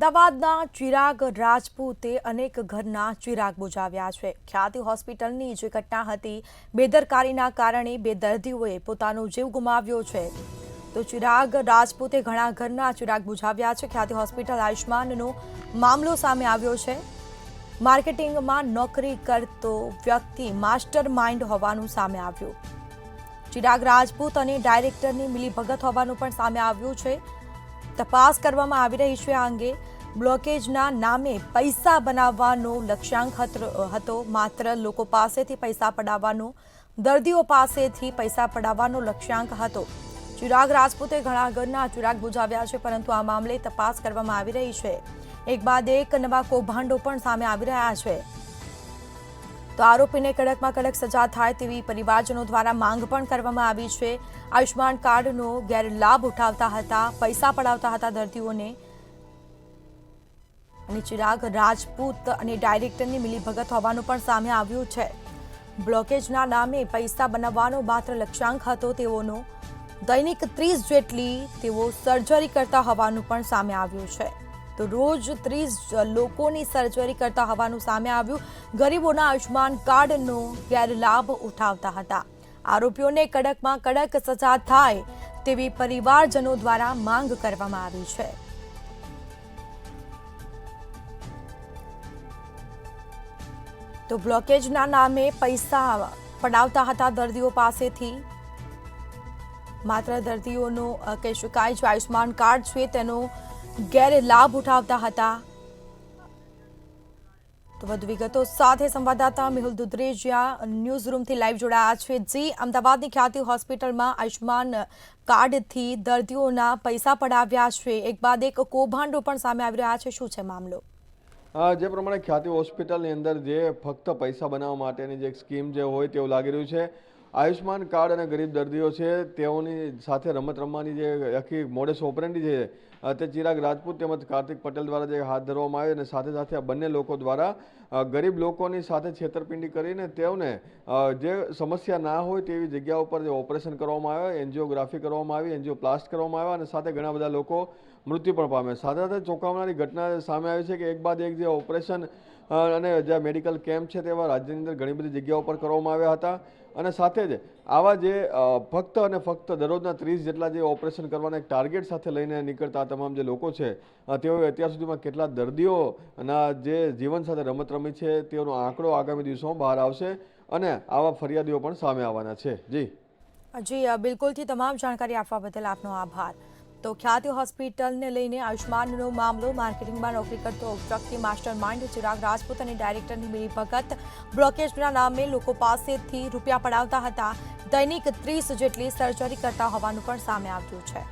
અમદાવાદના ચિરાગ રાજપૂતે અનેક ઘરના ચિરાગ બુઝાવ્યા છે। ખ્યાતિ હોસ્પિટલની જે ઘટના હતી, બેદરકારીના કારણે બે દર્દીઓએ પોતાનો જીવ ગુમાવ્યો છે। તો ચિરાગ રાજપૂતે ઘણા ઘરના ચિરાગ બુઝાવ્યા છે। ખ્યાતિ હોસ્પિટલ આયુષ્માનનો મામલો સામે આવ્યો છે। માર્કેટિંગમાં નોકરી કરતો વ્યક્તિ માસ્ટર માઇન્ડ હોવાનું સામે આવ્યું। ચિરાગ રાજપૂત અને ડાયરેક્ટરની મિલીભગત હોવાનું પણ સામે આવ્યું છે। તપાસ કરવામાં આવી રહી છે। આ અંગે બ્લોકેજના નામે પૈસા બનાવવાનો લક્ષ્યાંક હતો। માત્ર લોકો પાસેથી પૈસા પડાવવાનો, દર્દીઓ પાસેથી પૈસા પડાવવાનો લક્ષ્યાંક હતો। ચિરાગ રાજપૂતે ઘણા ઘરના ચિરાગ બુઝાવ્યા છે, પરંતુ આ મામલે તપાસ કરવામાં આવી રહી છે। એક બાદ એક નવા કૌભાંડો પણ સામે આવી રહ્યા છે। તો આરોપીને કડકમાં કડક સજા થાય તેવી પરિવારજનો દ્વારા માંગ પણ કરવામાં આવી છે। આયુષ્માન કાર્ડનો ગેરલાભ ઉઠાવતા હતા, પૈસા પડાવતા હતા દર્દીઓને। અને ચિરાગ રાજપૂત અને ડાયરેક્ટરની મિલીભગત હોવાનું પણ સામે આવ્યું છે। બ્લોકેજના નામે પૈસા બનાવવાનો માત્ર લક્ષ્યાંક હતો તેઓનો। દૈનિક 30 જેટલી તેઓ સર્જરી કરતા હોવાનું પણ સામે આવ્યું છે। તો રોજ 30 લોકોની સર્જરી કરતા હોવાનું સામે આવ્યું। ગરીબોના આયુષ્માન કાર્ડનો ગેરલાભ ઉઠાવતા હતા। આરોપીઓને કડકમાં કડક સજા થાય તેવી પરિવારજનો દ્વારા માંગ કરવામાં આવી છે। તો બ્લોકેજના નામે પૈસા પડાવતા હતા દર્દીઓ પાસેથી। માત્ર દર્દીઓનો કહી શકાય જે આયુષ્માન કાર્ડ છે તેનો ગેરલાભ ઉઠાવતા હતા। તો વધુ વિગતો સાથે સંવાદદાતા મેહુલ દુધરેજિયા ન્યૂઝ રૂમથી લાઈવ જોડાયા છે। જી, અમદાવાદની ખ્યાતિ હોસ્પિટલમાં આયુષ્માન કાર્ડથી દર્દીઓના પૈસા પડાવ્યા છે। એક બાદ એક કૌભાંડો પણ સામે આવી રહ્યા છે। શું છે મામલો? જે પ્રમાણે ખ્યાતિ હોસ્પિટલની અંદર જે ફક્ત પૈસા બનાવવા માટેની જે એક સ્કીમ જે હોય તેવું લાગી રહ્યું છે। આયુષ્માન કાર્ડ અને ગરીબ દર્દીઓ છે તેઓની સાથે રમત રમવાની જે આખી મોડસ ઓપરેન્ડી છે તે ચિરાગ રાજપૂત તેમજ કાર્તિક પટેલ દ્વારા જે હાથ ધરવામાં આવી અને સાથે સાથે આ બંને લોકો દ્વારા ગરીબ લોકોની સાથે છેતરપિંડી કરીને તેઓને જે સમસ્યા ના હોય તેવી જગ્યા ઉપર જે ઓપરેશન કરવામાં આવ્યા, એન્જિયોગ્રાફી કરવામાં આવી, એન્જિયોપ્લાસ્ટ કરવામાં આવ્યા અને સાથે ઘણા બધા લોકો મૃત્યુ પણ પામ્યા। સાથે સાથે ચોંકાવનારી ઘટના સામે આવી છે કે એક બાદ એક જે ઓપરેશન અને જે મેડિકલ કેમ્પ છે તેવા રાજ્યની અંદર ઘણી બધી જગ્યાઓ પર કરવામાં આવ્યા હતા। અને સાથે જ આવા જે ફક્ત અને ફક્ત દરરોજના 30 જેટલા જે ઓપરેશન કરવાના એક ટાર્ગેટ સાથે લઈને નીકળતા તમામ જે લોકો છે તેઓએ અત્યાર સુધીમાં કેટલા દર્દીઓના જે જીવન સાથે રમત રમી છે તેઓનો આંકડો આગામી દિવસોમાં બહાર આવશે અને આવા ફરિયાદીઓ પણ સામે આવવાના છે। જી, બિલકુલથી તમામ જાણકારી આપવા બદલ આપનો આભાર। તો ખ્યાતિ હોસ્પિટલને લઈને આયુષ્માનનો મામલો, માર્કેટિંગમાં નોકરી કરતો વ્યક્તિ માસ્ટર માઇન્ડ ચિરાગ રાજપૂત અને ડાયરેક્ટરની મિલીભગત, બ્લોકેજના નામે લોકો પાસેથી રૂપિયા પડાવતા હતા, દૈનિક 30 જેટલી સર્જરી કરતા હોવાનું પણ સામે આવ્યું છે।